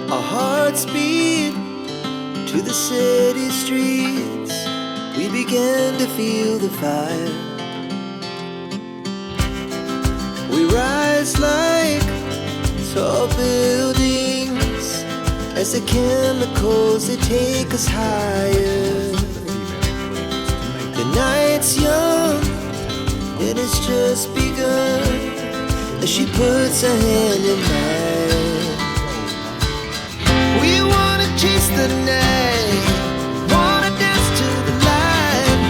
Our hearts beat to the city streets. We began to feel the fire. We rise like tall buildings as the chemicals, they take us higher. The night's young, it has just begun as she puts her hand in mine. We wanna chase the night, wanna dance to the light,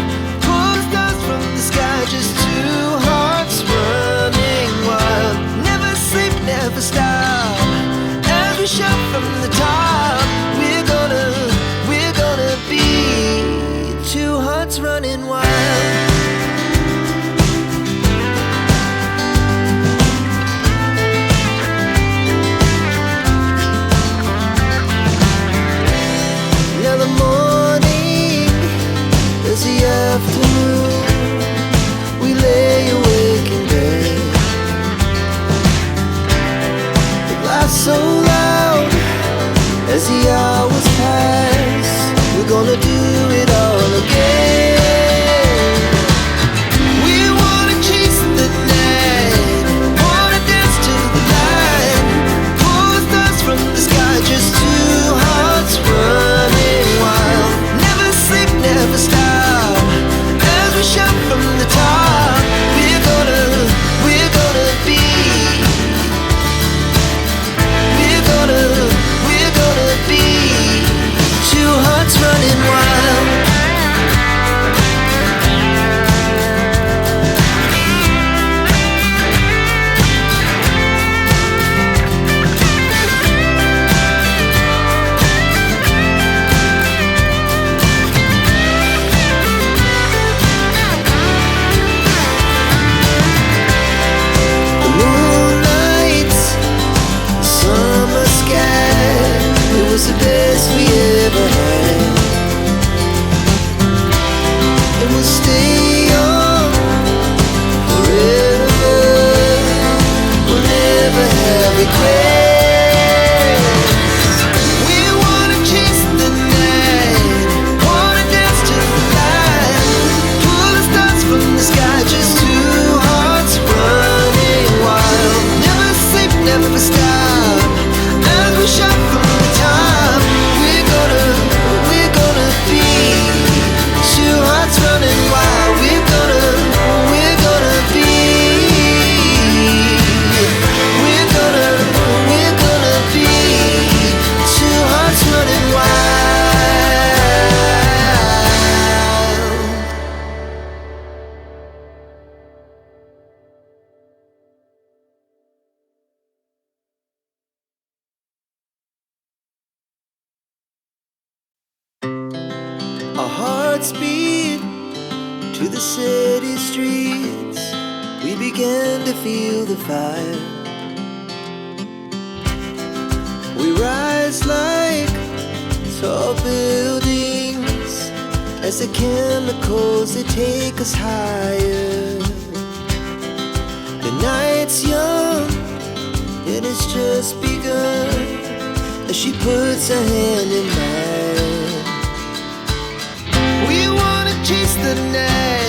pull stars from the sky, just two hearts running wild. Never sleep, never stop, as we shout from the top. We're gonna be two hearts running wild. Now the morning is the afternoon. We lay awake in bed. The laugh so loud as the hours pass. We're gonna do it all again. We wanna chase the night, wanna dance to the light, pull stars from the sky, just two hearts running wild. Never sleep, never stop, as we shout from the top. We're gonna be, we're gonna be two hearts running wild. The moonlight, summer sky, it was the best we ever had. And we'll stay on forever. We'll never have regrets. We wanna chase the night, wanna dance to the light, pull the stars from the sky, just two hearts running wild. Never sleep, never stop, as we shout from the top. We're gonna be two hearts running wild. We're gonna be, we're gonna be two hearts running wild. Our hearts beat to the city streets. We began to feel the fire. We rise like tall buildings as the chemicals, they take us higher. The night's young, it has just begun as she puts her hand in mine. We wanna chase the night,